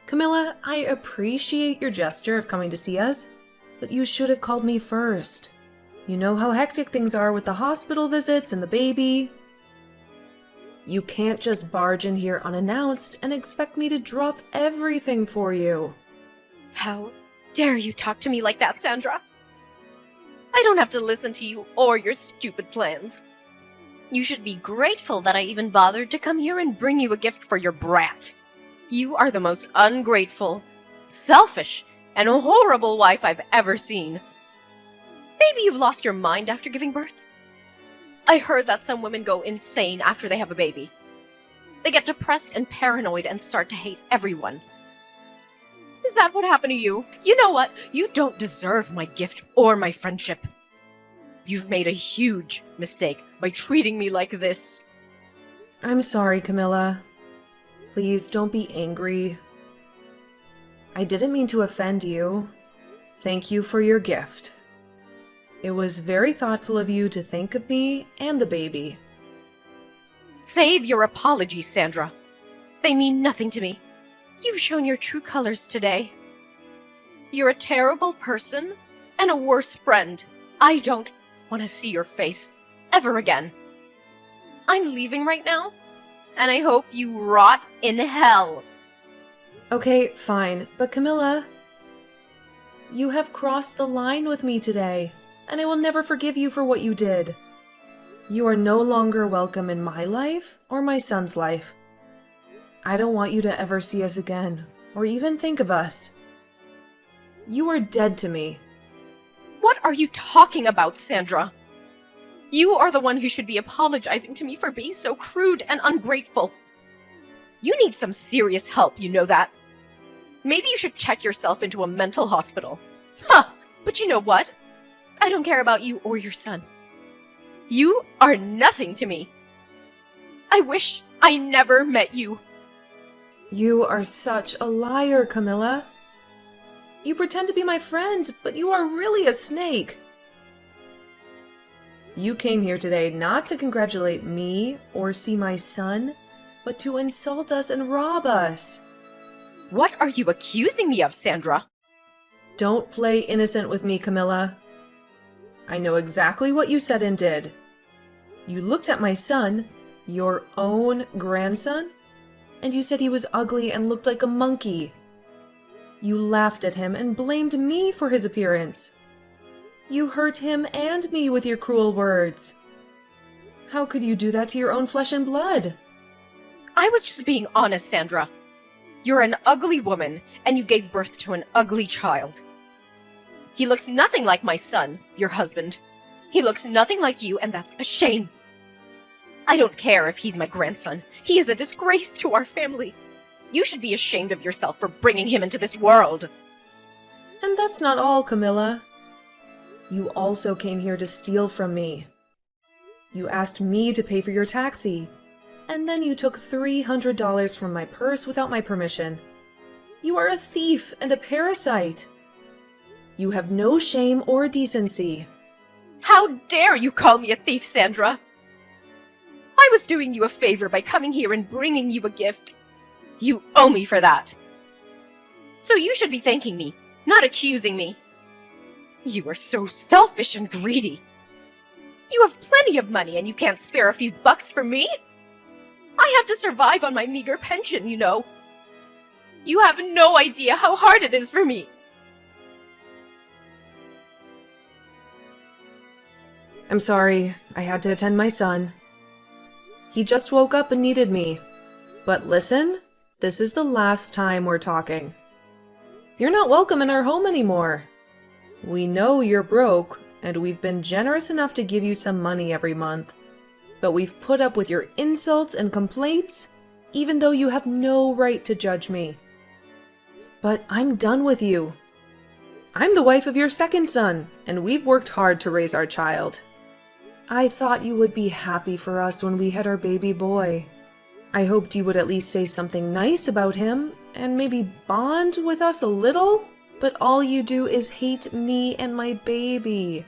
Camilla, I appreciate your gesture of coming to see us, but you should have called me first. You know how hectic things are with the hospital visits and the baby. You can't just barge in here unannounced and expect me to drop everything for you. How dare you talk to me like that, Sandra? I don't have to listen to you or your stupid plans. You should be grateful that I even bothered to come here and bring you a gift for your brat. You are the most ungrateful, selfish, and horrible wife I've ever seen. Maybe you've lost your mind after giving birth? I heard that some women go insane after they have a baby. They get depressed and paranoid and start to hate everyone. Is that what happened to you? You know what? You don't deserve my gift or my friendship. You've made a huge mistake by treating me like this. I'm sorry, Camilla. Please don't be angry. I didn't mean to offend you. Thank you for your gift. It was very thoughtful of you to think of me and the baby. Save your apologies, Sandra. They mean nothing to me. You've shown your true colors today. You're a terrible person and a worse friend. I don't want to see your face ever again. I'm leaving right now, and I hope you rot in hell. Okay, fine, but Camilla, you have crossed the line with me today, and I will never forgive you for what you did. You are no longer welcome in my life or my son's life. I don't want you to ever see us again, or even think of us. You are dead to me. What are you talking about, Sandra? You are the one who should be apologizing to me for being so crude and ungrateful. You need some serious help, you know that. Maybe you should check yourself into a mental hospital. Huh, but you know what? I don't care about you or your son. You are nothing to me. I wish I never met you. You are such a liar, Camilla. You pretend to be my friend, but you are really a snake. You came here today not to congratulate me or see my son, but to insult us and rob us. What are you accusing me of, Sandra? Don't play innocent with me, Camilla. I know exactly what you said and did. You looked at my son, your own grandson, and you said he was ugly and looked like a monkey. You laughed at him and blamed me for his appearance. You hurt him and me with your cruel words. How could you do that to your own flesh and blood? I was just being honest, Sandra. You're an ugly woman, and you gave birth to an ugly child. He looks nothing like my son, your husband. He looks nothing like you, and that's a shame. I don't care if he's my grandson. He is a disgrace to our family. You should be ashamed of yourself for bringing him into this world. And that's not all, Camilla. You also came here to steal from me. You asked me to pay for your taxi, and then you took $300 from my purse without my permission. You are a thief and a parasite. You have no shame or decency. How dare you call me a thief, Sandra? I was doing you a favor by coming here and bringing you a gift. You owe me for that. So you should be thanking me, not accusing me. You are so selfish and greedy. You have plenty of money and you can't spare a few bucks for me? I have to survive on my meager pension, you know. You have no idea how hard it is for me. I'm sorry, I had to attend my son. He just woke up and needed me. But listen, this is the last time we're talking. You're not welcome in our home anymore. We know you're broke, and we've been generous enough to give you some money every month. But we've put up with your insults and complaints, even though you have no right to judge me. But I'm done with you. I'm the wife of your second son, and we've worked hard to raise our child. I thought you would be happy for us when we had our baby boy. I hoped you would at least say something nice about him, and maybe bond with us a little, but all you do is hate me and my baby.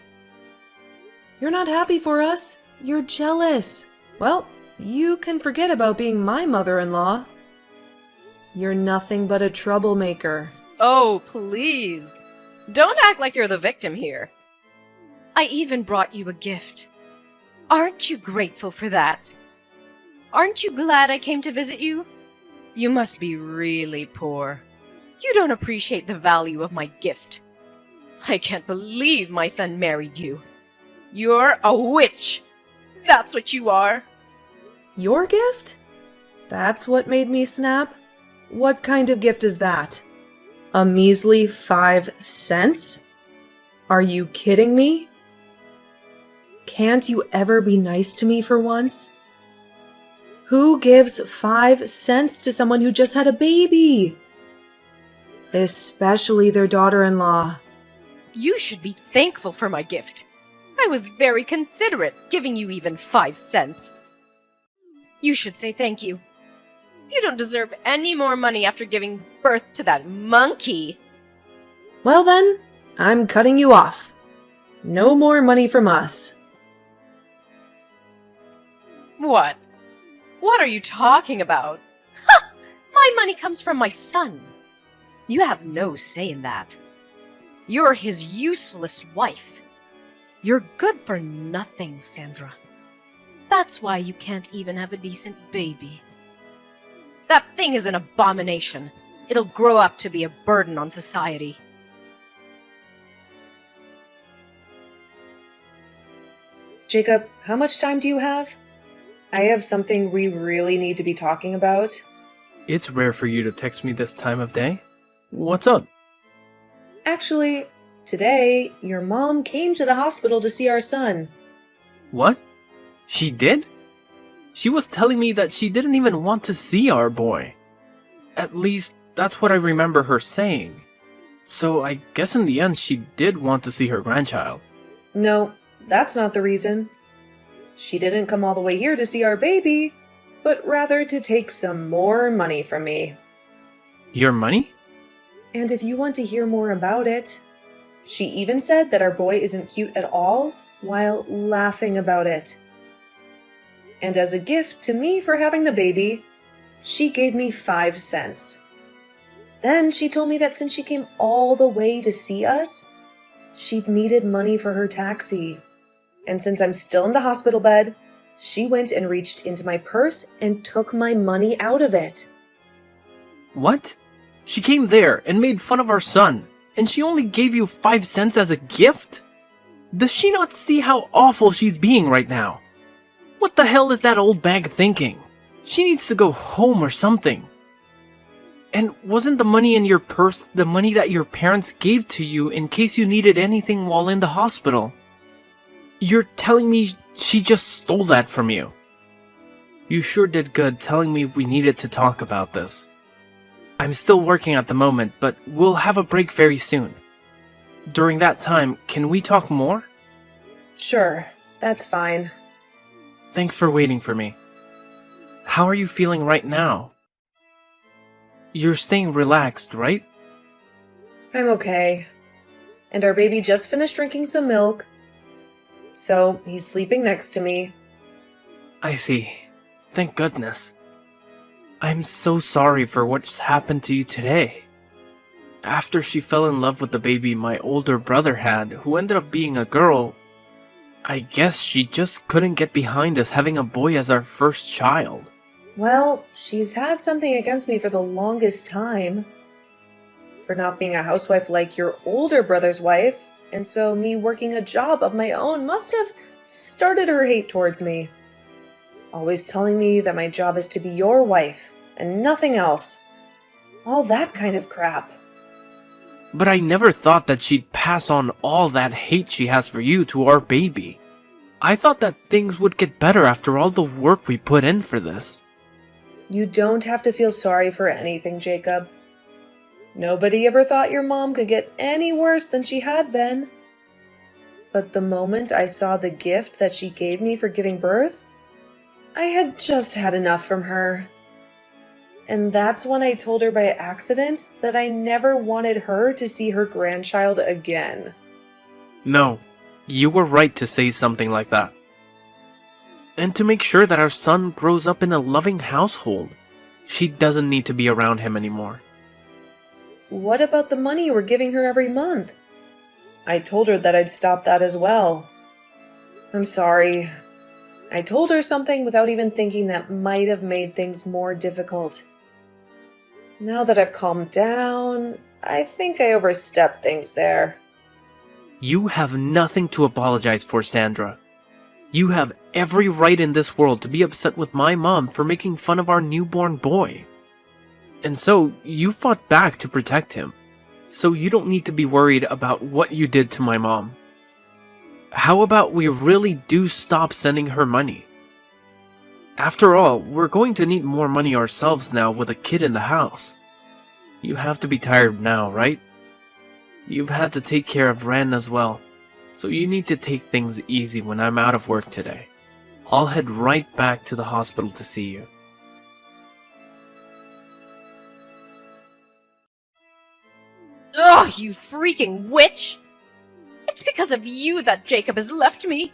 You're not happy for us. You're jealous. Well, you can forget about being my mother-in-law. You're nothing but a troublemaker. Oh, please. Don't act like you're the victim here. I even brought you a gift. Aren't you grateful for that? Aren't you glad I came to visit you? You must be really poor. You don't appreciate the value of my gift. I can't believe my son married you. You're a witch. That's what you are. Your gift? That's what made me snap? What kind of gift is that? A measly 5 cents? Are you kidding me? Can't you ever be nice to me for once? Who gives 5 cents to someone who just had a baby? Especially their daughter-in-law. You should be thankful for my gift. I was very considerate, giving you even 5 cents. You should say thank you. You don't deserve any more money after giving birth to that monkey. Well then, I'm cutting you off. No more money from us. What? What are you talking about? Ha! My money comes from my son. You have no say in that. You're his useless wife. You're good for nothing, Sandra. That's why you can't even have a decent baby. That thing is an abomination. It'll grow up to be a burden on society. Jacob, how much time do you have? I have something we really need to be talking about. It's rare for you to text me this time of day. What's up? Actually, today, your mom came to the hospital to see our son. What? She did? She was telling me that she didn't even want to see our boy. At least, that's what I remember her saying. So I guess in the end she did want to see her grandchild. No, that's not the reason. She didn't come all the way here to see our baby, but rather to take some more money from me. Your money? And if you want to hear more about it, she even said that our boy isn't cute at all while laughing about it. And as a gift to me for having the baby, she gave me 5 cents. Then she told me that since she came all the way to see us, she'd needed money for her taxi. And since I'm still in the hospital bed, she went and reached into my purse and took my money out of it. What? She came there and made fun of our son, and she only gave you 5 cents as a gift? Does she not see how awful she's being right now? What the hell is that old bag thinking? She needs to go home or something. And wasn't the money in your purse the money that your parents gave to you in case you needed anything while in the hospital? You're telling me she just stole that from you? You sure did good telling me we needed to talk about this. I'm still working at the moment, but we'll have a break very soon. During that time, can we talk more? Sure, that's fine. Thanks for waiting for me. How are you feeling right now? You're staying relaxed, right? I'm okay. And our baby just finished drinking some milk, so he's sleeping next to me. I see. Thank goodness. I'm so sorry for what's happened to you today. After she fell in love with the baby my older brother had, who ended up being a girl, I guess she just couldn't get behind us having a boy as our first child. Well, she's had something against me for the longest time. For not being a housewife like your older brother's wife, and so me working a job of my own must have started her hate towards me. Always telling me that my job is to be your wife, and nothing else. All that kind of crap. But I never thought that she'd pass on all that hate she has for you to our baby. I thought that things would get better after all the work we put in for this. You don't have to feel sorry for anything, Jacob. Nobody ever thought your mom could get any worse than she had been. But the moment I saw the gift that she gave me for giving birth, I had just had enough from her. And that's when I told her by accident that I never wanted her to see her grandchild again. No, you were right to say something like that. And to make sure that our son grows up in a loving household. She doesn't need to be around him anymore. What about the money you were giving her every month? I told her that I'd stop that as well. I'm sorry. I told her something without even thinking that might have made things more difficult. Now that I've calmed down, I think I overstepped things there. You have nothing to apologize for, Sandra. You have every right in this world to be upset with my mom for making fun of our newborn boy. And so, you fought back to protect him. So you don't need to be worried about what you did to my mom. How about we really do stop sending her money? After all, we're going to need more money ourselves now with a kid in the house. You have to be tired now, right? You've had to take care of Ren as well, so you need to take things easy when I'm out of work today. I'll head right back to the hospital to see you. Ugh, you freaking witch! It's because of you that Jacob has left me.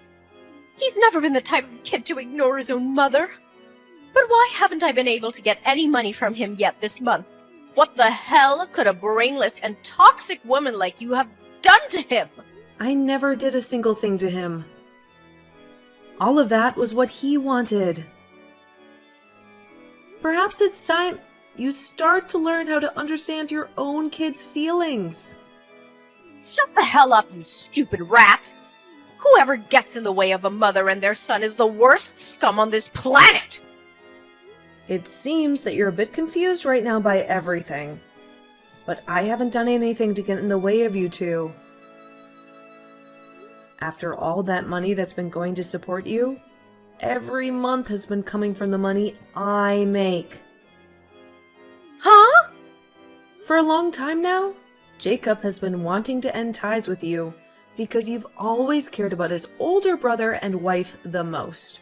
He's never been the type of kid to ignore his own mother. But why haven't I been able to get any money from him yet this month? What the hell could a brainless and toxic woman like you have done to him? I never did a single thing to him. All of that was what he wanted. Perhaps it's time you start to learn how to understand your own kid's feelings. Shut the hell up, you stupid rat! Whoever gets in the way of a mother and their son is the worst scum on this planet! It seems that you're a bit confused right now by everything. But I haven't done anything to get in the way of you two. After all that money that's been going to support you, every month has been coming from the money I make. Huh? For a long time now, Jacob has been wanting to end ties with you because you've always cared about his older brother and wife the most.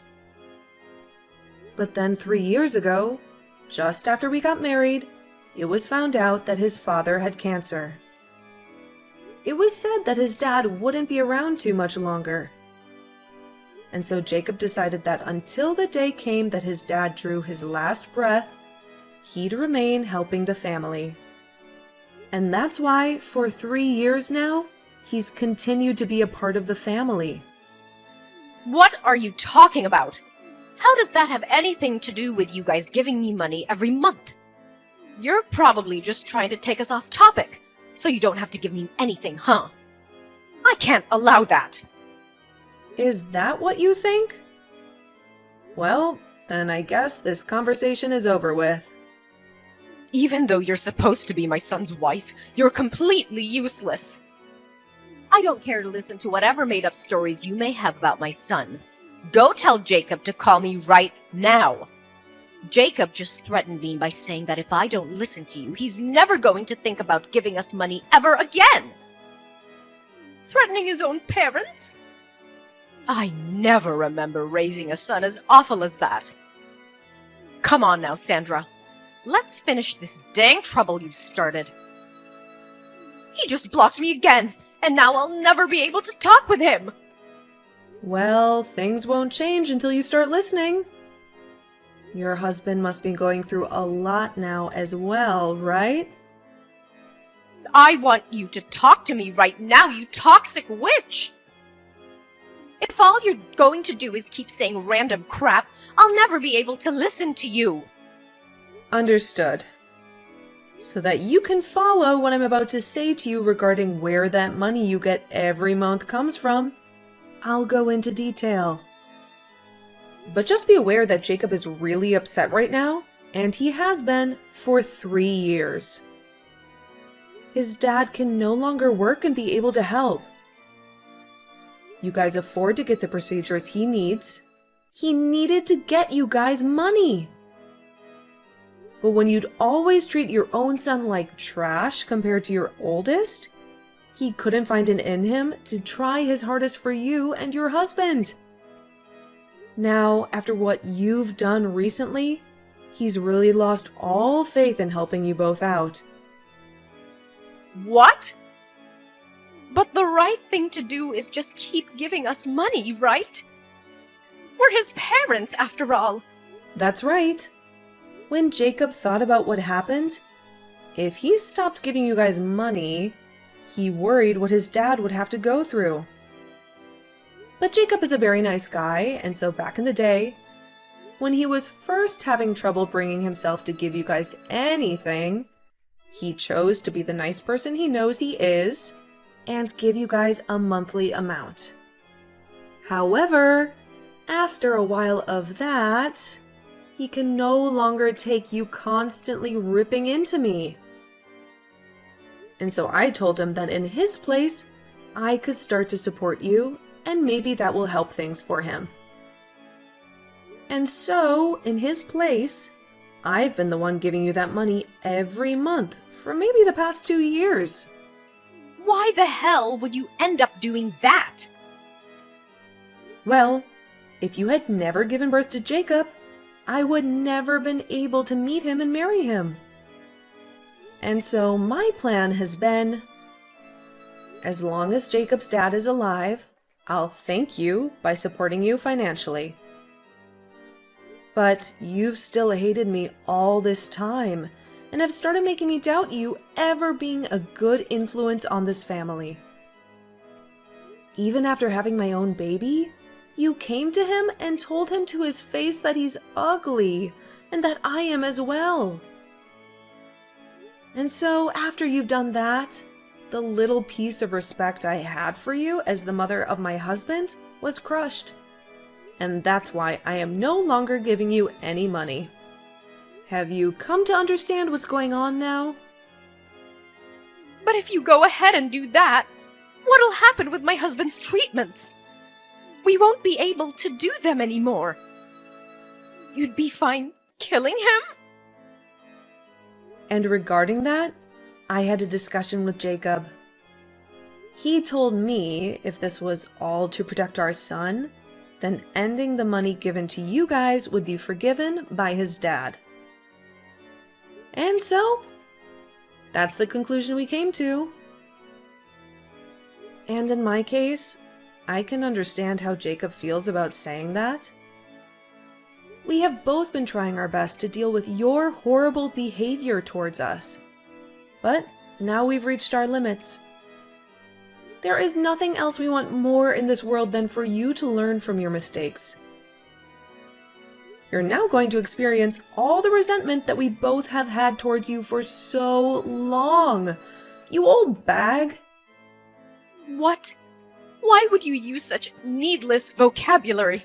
But then 3 years ago, just after we got married, it was found out that his father had cancer. It was said that his dad wouldn't be around too much longer. And so Jacob decided that until the day came that his dad drew his last breath, he'd remain helping the family. And that's why, for 3 years now, he's continued to be a part of the family. What are you talking about? How does that have anything to do with you guys giving me money every month? You're probably just trying to take us off topic, so you don't have to give me anything, huh? I can't allow that. Is that what you think? Well, then I guess this conversation is over with. Even though you're supposed to be my son's wife, you're completely useless. I don't care to listen to whatever made-up stories you may have about my son. Go tell Jacob to call me right now. Jacob just threatened me by saying that if I don't listen to you, he's never going to think about giving us money ever again. Threatening his own parents? I never remember raising a son as awful as that. Come on now, Sandra. Let's finish this dang trouble you've started. He just blocked me again, and now I'll never be able to talk with him. Well, things won't change until you start listening. Your husband must be going through a lot now as well, right? I want you to talk to me right now, you toxic witch! If all you're going to do is keep saying random crap, I'll never be able to listen to you. Understood. So that you can follow what I'm about to say to you regarding where that money you get every month comes from, I'll go into detail. But just be aware that Jacob is really upset right now, and he has been for 3 years. His dad can no longer work and be able to help. You guys afford to get the procedures he needs. He needed to get you guys money. But when you'd always treat your own son like trash compared to your oldest, he couldn't find it in him to try his hardest for you and your husband. Now, after what you've done recently, he's really lost all faith in helping you both out. What? But the right thing to do is just keep giving us money, right? We're his parents, after all. That's right. When Jacob thought about what happened, if he stopped giving you guys money, he worried what his dad would have to go through. But Jacob is a very nice guy, and so back in the day, when he was first having trouble bringing himself to give you guys anything, he chose to be the nice person he knows he is and give you guys a monthly amount. However, after a while of that, he can no longer take you constantly ripping into me. And so I told him that in his place, I could start to support you, and maybe that will help things for him. And so, in his place, I've been the one giving you that money every month for maybe the past 2 years. Why the hell would you end up doing that? Well, if you had never given birth to Jacob, I would never been able to meet him and marry him. And so my plan has been, as long as Jacob's dad is alive, I'll thank you by supporting you financially. But you've still hated me all this time and have started making me doubt you ever being a good influence on this family. Even after having my own baby, you came to him and told him to his face that he's ugly and that I am as well. And so after you've done that, the little piece of respect I had for you as the mother of my husband was crushed. And that's why I am no longer giving you any money. Have you come to understand what's going on now? But if you go ahead and do that, what'll happen with my husband's treatments? We won't be able to do them anymore. You'd be fine killing him? And regarding that, I had a discussion with Jacob. He told me if this was all to protect our son, then ending the money given to you guys would be forgiven by his dad. And so, that's the conclusion we came to. And in my case, I can understand how Jacob feels about saying that. We have both been trying our best to deal with your horrible behavior towards us. But now we've reached our limits. There is nothing else we want more in this world than for you to learn from your mistakes. You're now going to experience all the resentment that we both have had towards you for so long. You old bag. What? Why would you use such needless vocabulary?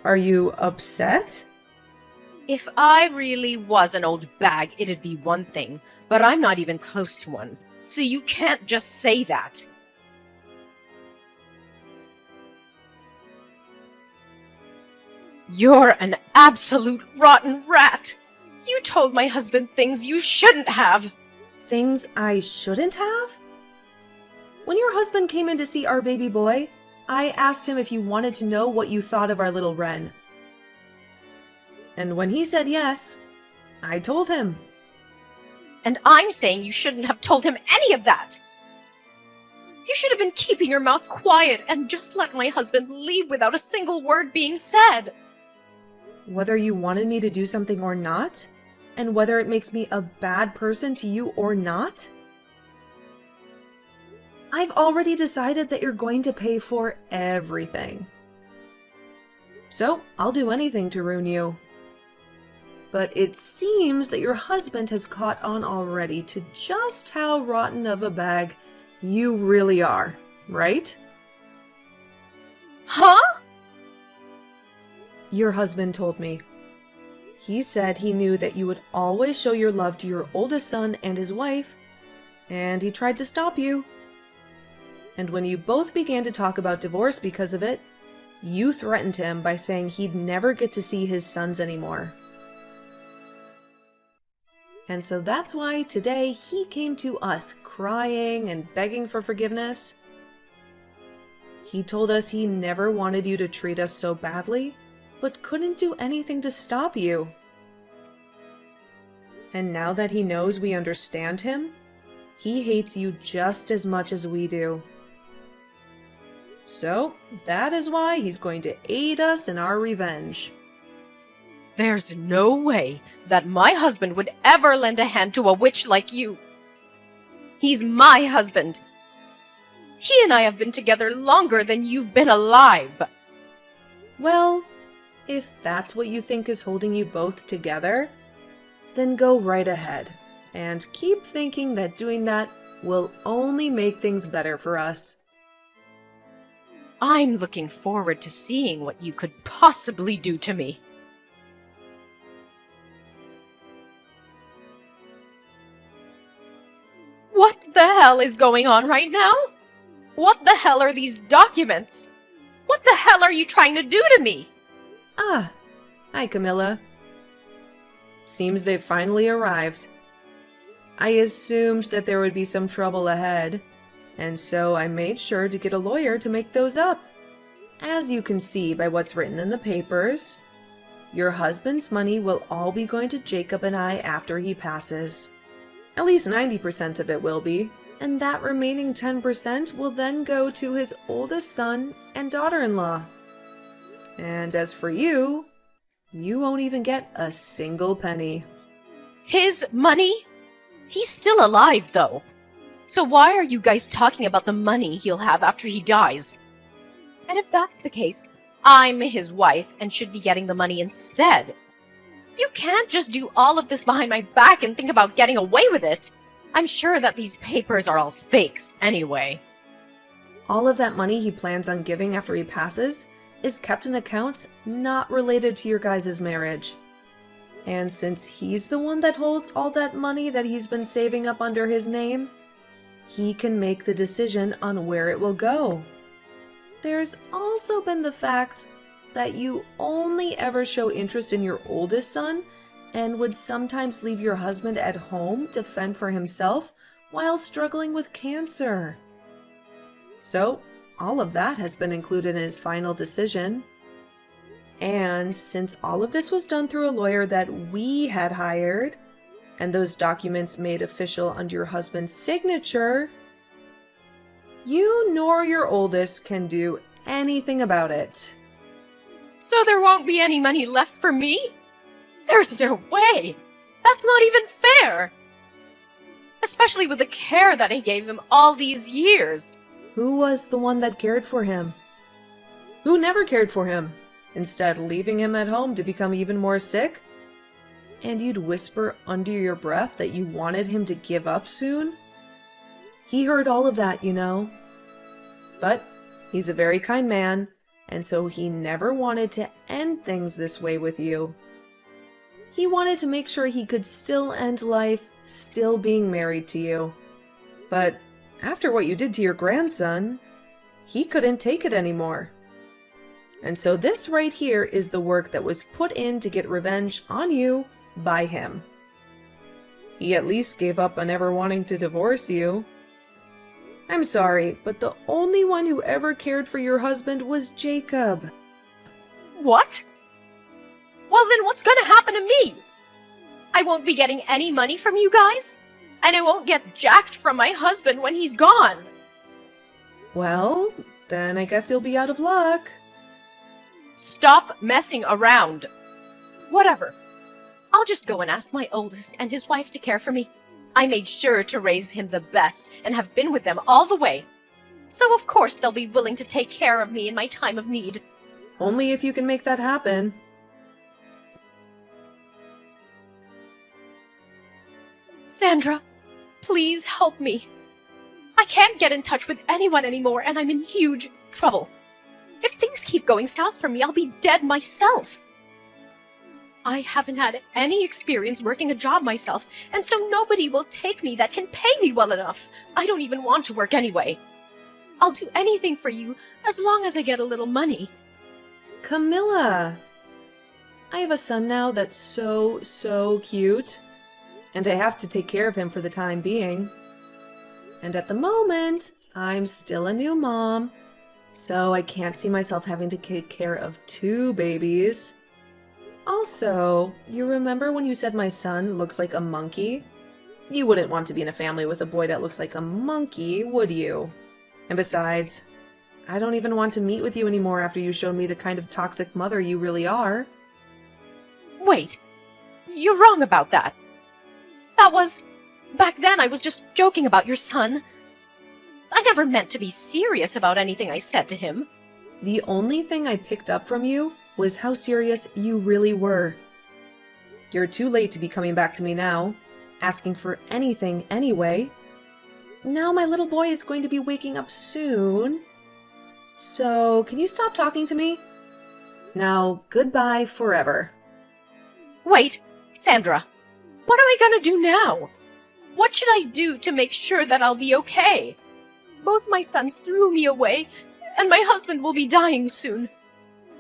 Are you upset? If I really was an old bag, it'd be one thing, but I'm not even close to one. So you can't just say that. You're an absolute rotten rat! You told my husband things you shouldn't have! Things I shouldn't have? When your husband came in to see our baby boy, I asked him if he wanted to know what you thought of our little Wren. And when he said yes, I told him. And I'm saying you shouldn't have told him any of that! You should have been keeping your mouth quiet and just let my husband leave without a single word being said! Whether you wanted me to do something or not, and whether it makes me a bad person to you or not, I've already decided that you're going to pay for everything. So, I'll do anything to ruin you. But it seems that your husband has caught on already to just how rotten of a bag you really are, right? Huh? Your husband told me. He said he knew that you would always show your love to your oldest son and his wife, and he tried to stop you. And when you both began to talk about divorce because of it, you threatened him by saying he'd never get to see his sons anymore. And so that's why today he came to us crying and begging for forgiveness. He told us he never wanted you to treat us so badly, but couldn't do anything to stop you. And now that he knows we understand him, he hates you just as much as we do. So, that is why he's going to aid us in our revenge. There's no way that my husband would ever lend a hand to a witch like you. He's my husband. He and I have been together longer than you've been alive. Well, if that's what you think is holding you both together, then go right ahead and keep thinking that doing that will only make things better for us. I'm looking forward to seeing what you could possibly do to me. What the hell is going on right now? What the hell are these documents? What the hell are you trying to do to me? Ah, hi Camilla. Seems they've finally arrived. I assumed that there would be some trouble ahead, and so I made sure to get a lawyer to make those up. As you can see by what's written in the papers, your husband's money will all be going to Jacob and I after he passes. At least 90% of it will be, and that remaining 10% will then go to his oldest son and daughter-in-law. And as for you, you won't even get a single penny. His money? He's still alive, though. So why are you guys talking about the money he'll have after he dies? And if that's the case, I'm his wife and should be getting the money instead. You can't just do all of this behind my back and think about getting away with it. I'm sure that these papers are all fakes anyway. All of that money he plans on giving after he passes is kept in accounts not related to your guys' marriage. And since he's the one that holds all that money that he's been saving up under his name, he can make the decision on where it will go. There's also been the fact that you only ever show interest in your oldest son and would sometimes leave your husband at home to fend for himself while struggling with cancer. So, all of that has been included in his final decision. And since all of this was done through a lawyer that we had hired, and those documents made official under your husband's signature, you nor your oldest can do anything about it. So there won't be any money left for me? There's no way! That's not even fair! Especially with the care that I gave him all these years. Who was the one that cared for him? Who never cared for him, instead leaving him at home to become even more sick? And you'd whisper under your breath that you wanted him to give up soon? He heard all of that, you know. But he's a very kind man, and so he never wanted to end things this way with you. He wanted to make sure he could still end life still being married to you. But after what you did to your grandson, he couldn't take it anymore. And so this right here is the work that was put in to get revenge on you by him. He at least gave up on ever wanting to divorce you. I'm sorry, but the only one who ever cared for your husband was Jacob. What? Well, then what's gonna happen to me? I won't be getting any money from you guys, and I won't get jacked from my husband when he's gone. Well, then I guess you'll be out of luck. Stop messing around. Whatever. I'll just go and ask my oldest and his wife to care for me. I made sure to raise him the best and have been with them all the way. So of course they'll be willing to take care of me in my time of need. Only if you can make that happen. Sandra, please help me. I can't get in touch with anyone anymore and I'm in huge trouble. If things keep going south for me, I'll be dead myself. I haven't had any experience working a job myself, and so nobody will take me that can pay me well enough. I don't even want to work anyway. I'll do anything for you as long as I get a little money. Camilla! I have a son now that's so cute, and I have to take care of him for the time being. And at the moment, I'm still a new mom, so I can't see myself having to take care of 2 babies. Also, you remember when you said my son looks like a monkey? You wouldn't want to be in a family with a boy that looks like a monkey, would you? And besides, I don't even want to meet with you anymore after you showed me the kind of toxic mother you really are. Wait, you're wrong about that. Back then I was just joking about your son. I never meant to be serious about anything I said to him. The only thing I picked up from you was how serious you really were. You're too late to be coming back to me now, asking for anything anyway. Now my little boy is going to be waking up soon. So, can you stop talking to me? Now, goodbye forever. Wait, Sandra, what am I gonna do now? What should I do to make sure that I'll be okay? Both my sons threw me away, and my husband will be dying soon.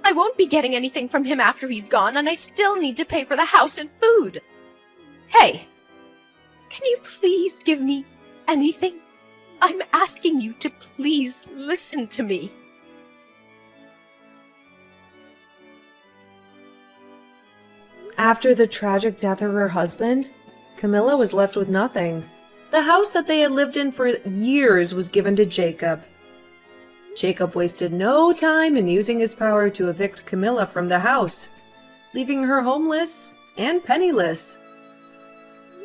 I won't be getting anything from him after he's gone, and I still need to pay for the house and food. Hey, can you please give me anything? I'm asking you to please listen to me. After the tragic death of her husband, Camilla was left with nothing. The house that they had lived in for years was given to Jacob. Jacob wasted no time in using his power to evict Camilla from the house, leaving her homeless and penniless.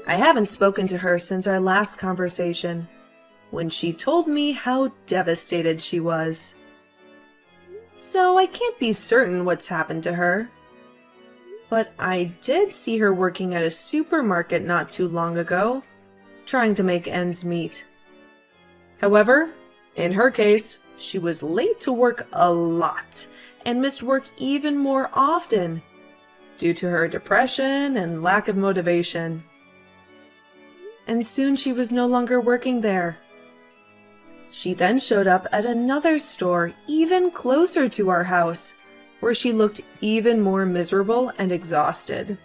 I haven't spoken to her since our last conversation, when she told me how devastated she was. So I can't be certain what's happened to her. But I did see her working at a supermarket not too long ago, trying to make ends meet. However, in her case, she was late to work a lot and missed work even more often due to her depression and lack of motivation. And soon she was no longer working there. She then showed up at another store even closer to our house, where she looked even more miserable and exhausted.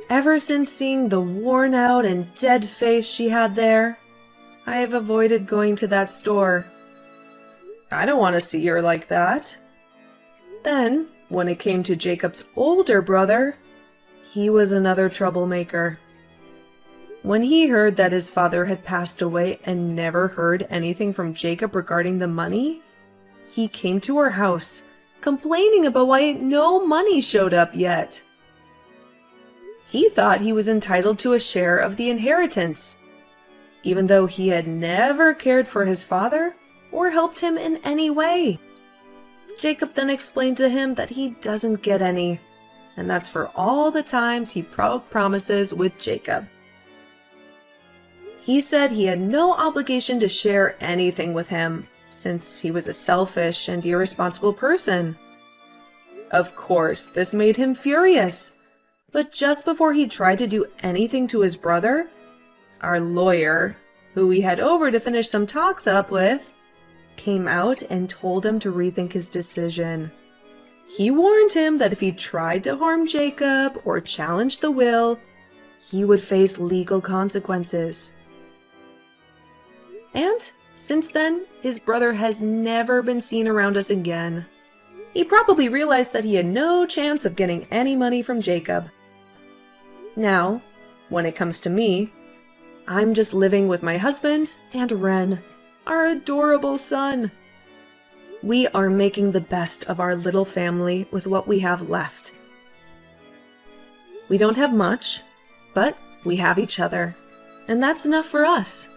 Ever since seeing the worn out and dead face she had there, I have avoided going to that store. I don't want to see her like that. Then, when it came to Jacob's older brother, he was another troublemaker. When he heard that his father had passed away and never heard anything from Jacob regarding the money, he came to our house, complaining about why no money showed up yet. He thought he was entitled to a share of the inheritance, even though he had never cared for his father or helped him in any way. Jacob then explained to him that he doesn't get any, and that's for all the times he broke promises with Jacob. He said he had no obligation to share anything with him, since he was a selfish and irresponsible person. Of course, this made him furious, but just before he tried to do anything to his brother, our lawyer, who we had over to finish some talks up with, came out and told him to rethink his decision. He warned him that if he tried to harm Jacob or challenge the will, he would face legal consequences. And since then, his brother has never been seen around us again. He probably realized that he had no chance of getting any money from Jacob. Now, when it comes to me, I'm just living with my husband and Ren, our adorable son. We are making the best of our little family with what we have left. We don't have much, but we have each other, and that's enough for us.